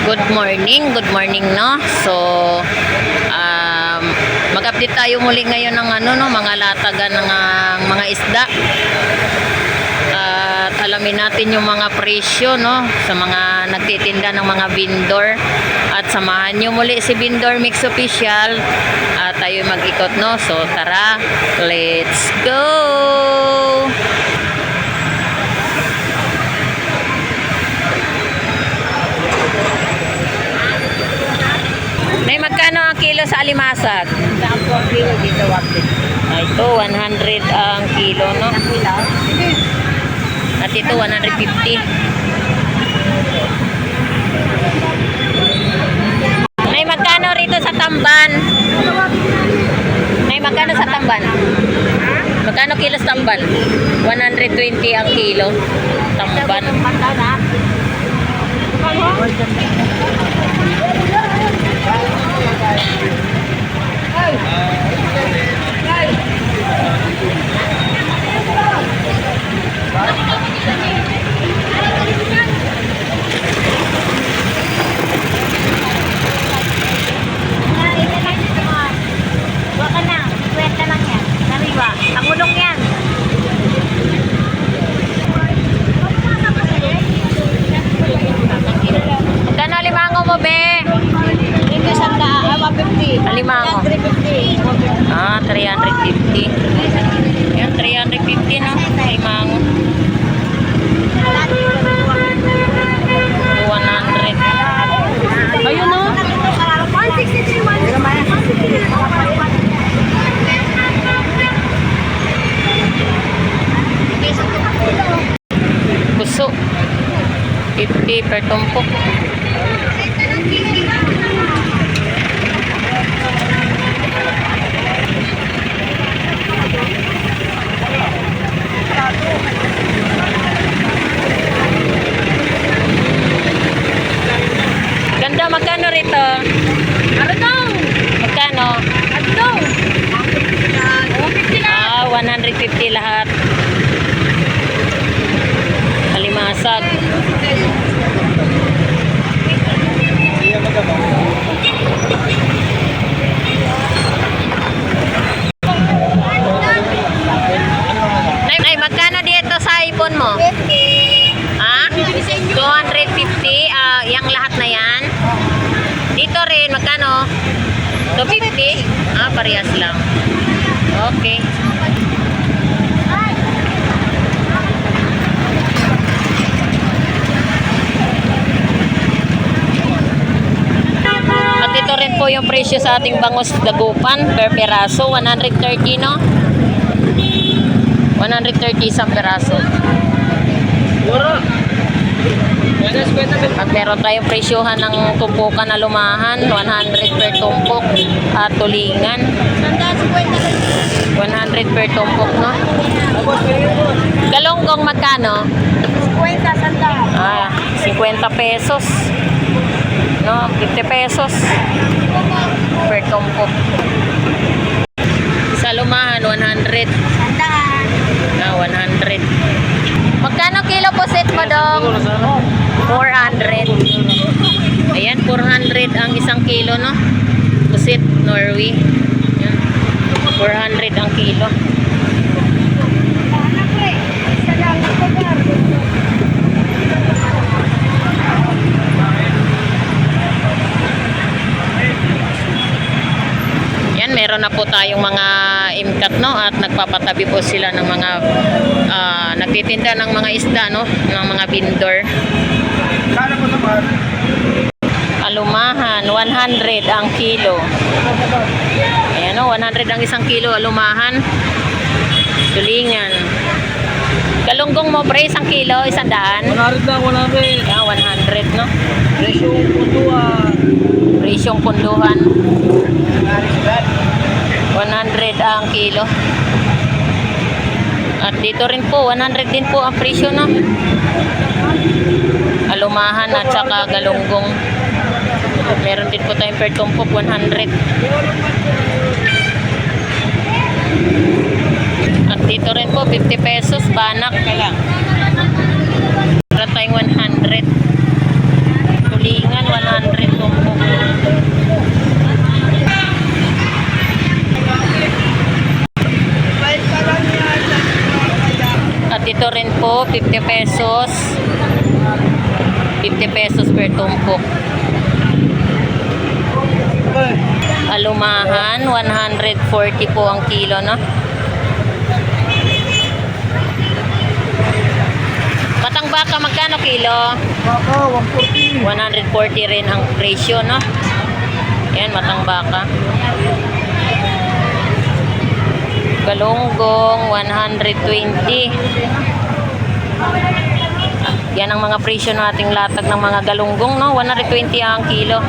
Good morning no. So mag-update tayo muli ngayon ng mga latagan ng mga isda. At alamin natin yung mga presyo no sa mga nagtitinda ng mga vendor. At samahan niyo muli si Vendor Mix Official at tayo mag-ikot no. So tara, let's go. May magkano ang kilo sa alimasag? Ang 4 kilo dito, 150. Ito 100 ang kilo no. At ito 150. May magkano rito sa tamban? May magkano sa tamban? Magkano kilo sa tamban? 120 ang kilo. Tamban. Magkano limango mo, be? Ito sanda, 150. Limango. 350. Ah, 350. Yan, 350 no. Limango. 200. Ayun no. 160. Puso. 50 per tumpok. Ganda, magkano rito? Aradong! Magkano? Aradong! 150 lang. 150 lahat. Kalimasag. Nay, magkano dito sa iPhone mo? 50. Ha? 250. Yang lahat na yan. Dito rin, magkano? 250? Parehas lang. Okay. At ito rin po yung presyo sa ating bangus dagupan per peraso. 130 no? 130 isang peraso. At meron tayong presyohan ng tumpukan na lumahan, 100 per tumpok at tulingan. 100 per tumpok, no? Galonggong magkano? 50 sanda. 50 pesos. No, 50 pesos per tumpok. Sa lumahan, 100. Sandaan. 100. Magkano kilo po set mo, dong? 400. Ayan, 400 ang isang kilo, no? Pusit, Norway. Ayan. 400 ang kilo. Yan, meron na po tayong mga imkat, no? At nagpapatabi po sila ng mga nagtitinda ng mga isda, no? Ng mga vendor. Alumahan, 100 ang kilo. Ayan o, 100 ang isang kilo alumahan. Tulingan. Galunggong mo, pre, isang kilo, 100? 100 lang, 100. Ayan, 100, no? Presyong puntuan. Presyong punduhan. 100 ang kilo. At dito rin po, 100 din po ang presyo, no? Alumahan at saka galunggong. Meron din po tayong per tumpok, 100. At dito rin po, 50 pesos, banak. Meron tayong 100. Tulingan, 100. bisugo, 50 pesos. 50 pesos per tumpok. Alumahan, 140 po ang kilo, no? Matang baka, magkano kilo? Baka, 140. 140 rin ang presyo, no? Ayan, matang baka. Galunggong, 120. Yan ang mga presyo nating latag ng mga galunggong, no? 120 ang kilo.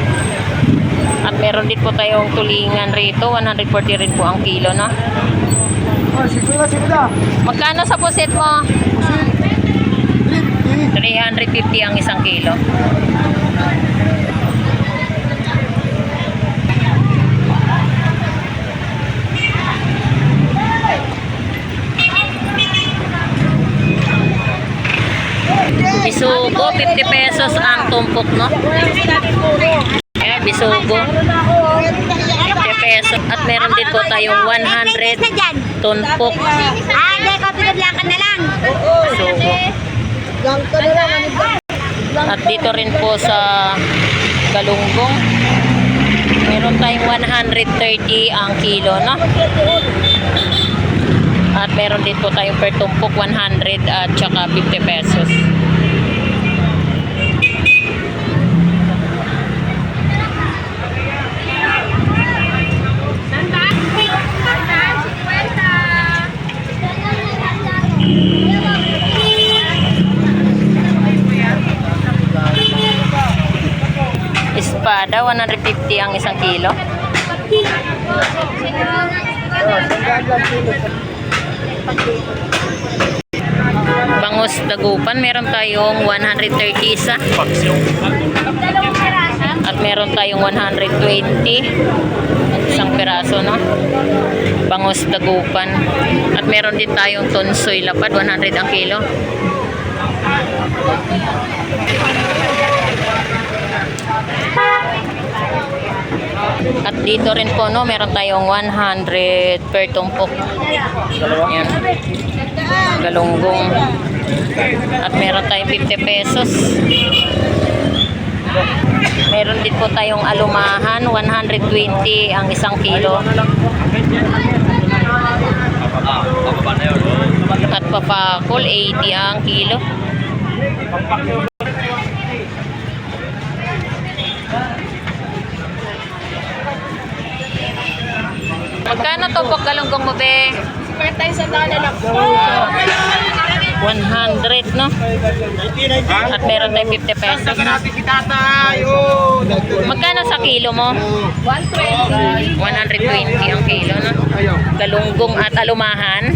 At meron din po tayong tulingan rito, 140 rin po ang kilo, no? Sige na. Magkano sa pusit mo? 350 ang isang kilo. Bisugo, 50 pesos ang tumpok, no? Ayan, bisugo. 50 pesos. At meron din po tayong 100 tumpok. Hindi, kapit lang ka na lang. Bisugo. At dito rin po sa galunggong, meron tayong 130 ang kilo, no? At meron din po tayong per tumpok 100 at saka 50 pesos. Espada, 150 ang isang kilo. Bangus dagupan, meron tayong 130 isa. At meron tayong 120 isang piraso, no? Bangus dagupan. At meron din tayong tonsoy lapad, 100 ang kilo. At dito rin po, no, meron tayong 100 per tumpok. Yan. Galunggong. At meron tayong 50 pesos. Meron din po tayong alumahan, 120 ang isang kilo. At papakol, 80 ang kilo. Magkano tumpok galunggong mo, be? 50 sa daan na lang. 100, no? At meron tayong 50 pesos. Magkano sa kilo mo? 120. 120 ang kilo, no? Galunggong at alumahan.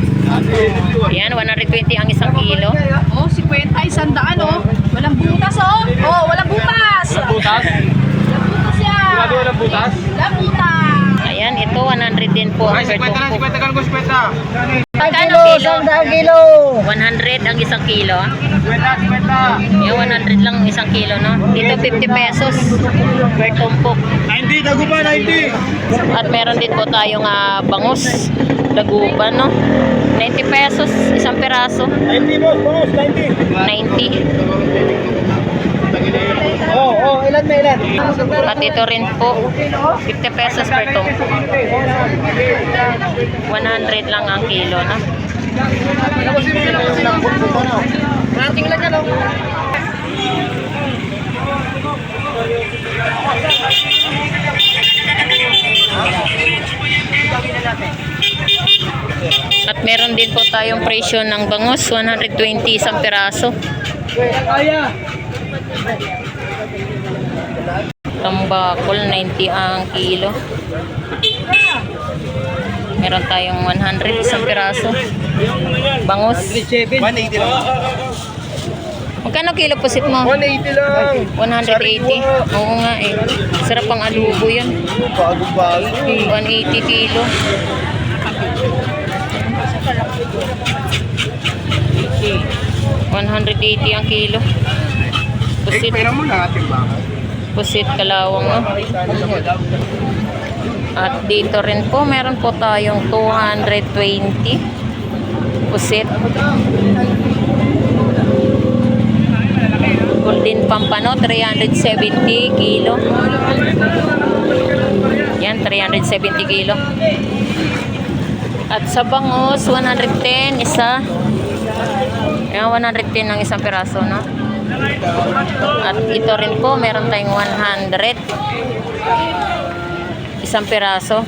Ayan, 120 ang isang kilo. Oh, 50 isang daan, oh. Walang butas, oh. Oh, walang butas. Walang butas? Walang butas yan. Sigurado walang butas? Walang butas. Ayan, ito 100 din po ang per 50 lang, tumpok. 50 kan ko, 50. Magkano kilo? Kilo. 100 ang isang kilo. 50. Yung 100 lang ang isang kilo, no? Dito 50 pesos per tumpok. 90, dagupan, 90. At meron din po tayong bangus, dagupan, no? 90 pesos isang piraso. 90 boss, boss, 90. 90. Ilan may ilan? At ito rin po, 50 pesos per tumpok. 100 lang ang kilo, no? Marting lang yan, At meron din po tayong presyo ng bangus, 120 isang piraso. Kaya. Tambakol, 90 ang kilo. Meron tayong 100 isang piraso. Bangus. 180 lang. Magkano kilo pusit mo? 180 lang. 180? Oo nga eh. Sarap ang alubo yan. Bago-bago. 180 kilo. $180 ang kilo. Pusit. Pera mo na ating bakal. Pusit kalawang, no? At dito rin po, meron po tayong 220 pusit. Golden Pampano, 370 kilo. Yan, 370 kilo. At sa bangus, 110 isa. Yan, 110 ang isang piraso, no? At ito rin po, meron tayong 100 isang piraso.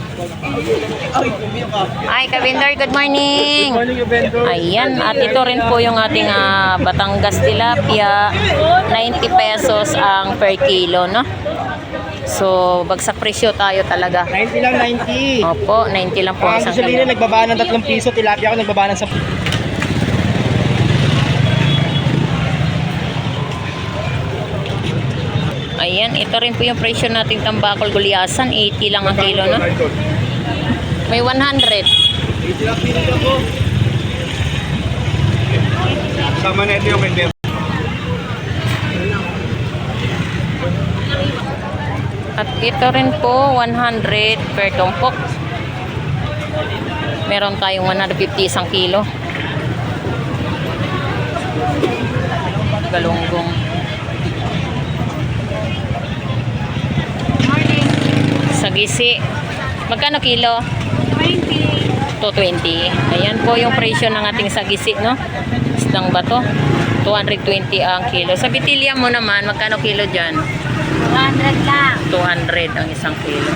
Ay, Kabindor, good morning. Ayan, at ito rin po yung ating Batangas tilapia, 90 pesos ang per kilo, no? So, bagsak presyo tayo talaga. 90 lang, 90. Opo, 90 lang po ang Ang isang gasolina, kilo. nagbaba ng 3 piso. Tilapia ako, nagbaba ng 10. Ayan, ito rin po yung presyo nating tambakol gulyasan, 80 lang ang kilo, no? May 100. 80 lang pinag ako. Sama na ito yung may At ito rin po, 100 per tumpok. Meron tayong 150 isang kilo. Galunggong. Sagisi. Magkano kilo? 20. 220. Ayan po yung presyo ng ating sagisi, no? Isdang bato. 220 ang kilo. Sa bitilya mo naman, magkano kilo dyan? 200 lang. 200 ang isang kilo.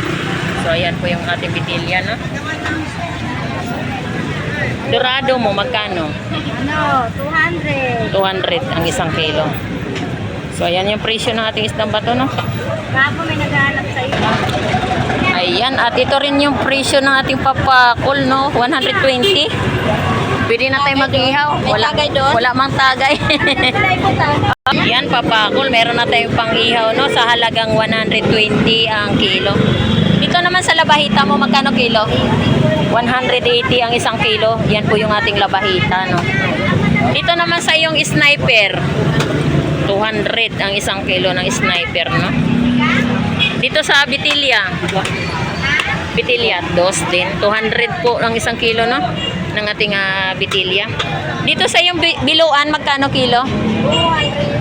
So, ayan po yung ating bitilya, no? Dorado mo, magkano? Ano? 200. 200 ang isang kilo. So, ayan yung presyo ng ating isdang bato, no? Kako may naghahanap sa iyo. Ayan, at ito rin yung presyo ng ating papakol, no? 120. Pwede na tayo mag-ihaw. Wala, wala mang tagay. Yan, papakol. Meron na tayong pang-ihaw, no? Sa halagang 120 ang kilo. Dito naman sa labahita mo, magkano kilo? 180 ang isang kilo. Yan po yung ating labahita, no? Dito naman sa yung sniper, 200 ang isang kilo ng sniper, no? Dito sa bitilya, dos din. 200 po ang isang kilo, no? Ng ating bitilya. Dito sa yung biluan, magkano kilo?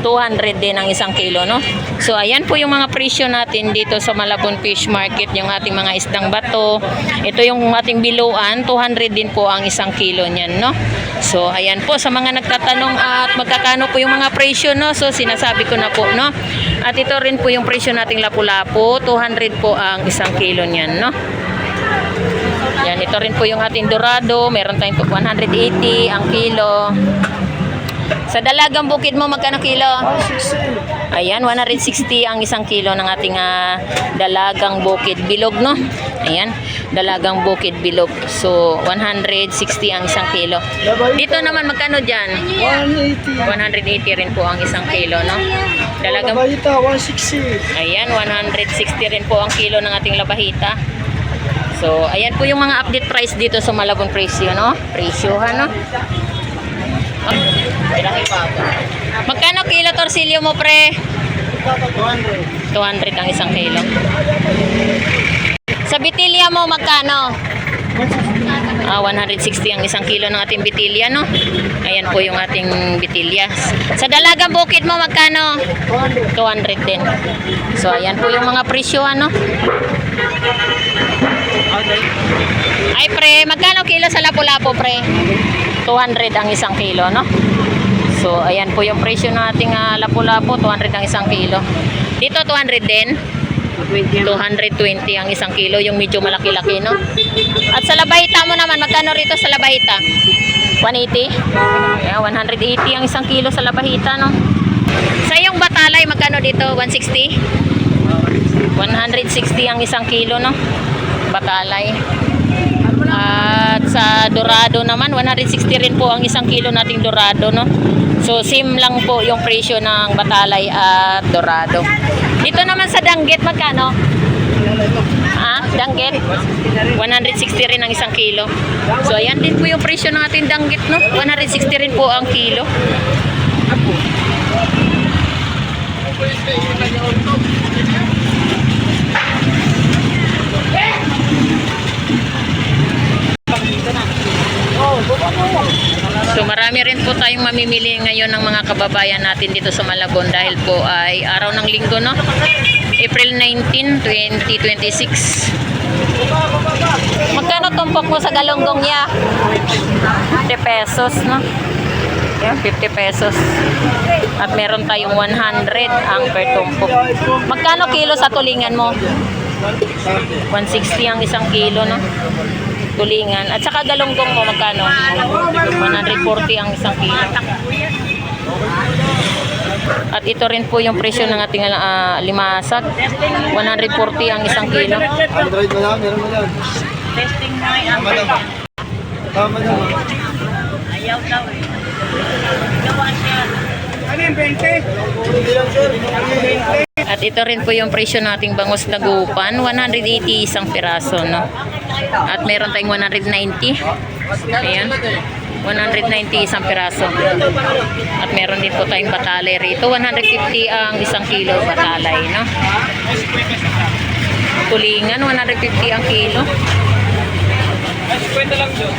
200 din ang isang kilo, no? So, ayan po yung mga presyo natin dito sa Malabon Fish Market, yung ating mga isdang bato. Ito yung ating biluan, 200 din po ang isang kilo niyan, no? So, ayan po, sa mga nagtatanong at magkakano po yung mga presyo, no? So, sinasabi ko na po, no? At ito rin po yung presyo nating lapu-lapu, 200 po ang isang kilo niyan, no? Yan, ito rin po yung ating dorado, meron tayong 180 ang kilo. Sa dalagang bukid mo, magkano kilo? Ayan, 160 ang isang kilo ng ating dalagang bukid bilog, no? Ayan, dalagang bukid bilog. So, 160 ang isang kilo. Dito naman, magkano dyan? 180. 180 rin po ang isang kilo, no? Dalagang, Labahita, 160. ayan, 160 rin po ang kilo ng ating labahita. So, ayan po yung mga update price dito sa Malabon presyo, no? Presyohan, no? Magkano kilo torsilyo mo, pre? 200 ang isang kilo. Sa bitilya mo, magkano? 160 ang isang kilo ng ating bitilya, no? Ayan po yung ating bitilya. Sa dalagang bukid mo, magkano? 200 din. So, ayan po yung mga presyo, ano? Ay, pre, magkano kilo sa lapu-lapu, pre? 200 ang isang kilo, no? So, ayan po yung presyo ng ating lapu-lapu, 200 ang isang kilo. Dito, 200 din. 220 ang isang kilo, yung medyo malaki-laki, no? At sa labahita mo naman, magkano rito sa labahita? 180? Yeah, 180 ang isang kilo sa labahita, no? Sa yung batalay, magkano dito? 160? 160 ang isang kilo, no? Batalay. At sa dorado naman, 160 rin po ang isang kilo nating dorado, no? So, same lang po yung presyo ng batalay at dorado. Dito naman sa danggit, magkano? Danggit? 160 rin ang isang kilo. So, ayan din po yung presyo ng ating danggit, no? 160 rin po ang kilo. So So marami rin po tayong mamimili ngayon ng mga kababayan natin dito sa Malabon dahil po ay araw ng linggo, no? April 19, 2026. Magkano tumpok mo sa galunggong niya? 50 pesos, no? Yan, 50 pesos. At meron tayong 100 ang per tumpok. Magkano kilo sa tulingan mo? 160 ang isang kilo, no? Tulingan. At saka galunggong mo, magkano? 140 ang isang kilo. At ito rin po yung presyo ng ating limasag. 140 ang isang kilo. Android mo lang, meron mo yan. Testing mo ay Tama na. Tama na. ayaw daw eh. Gawa siya. Ano yung 20? Hindi lang sir. At ito rin po yung presyo nating bangus na gupan. 180 isang piraso, no? At meron tayong 190. Ayan. 190 isang piraso. At meron din po tayong batalay rito. 150 ang isang kilo batalay, no? Tulingan, 150 ang kilo. Kwenta lang doon.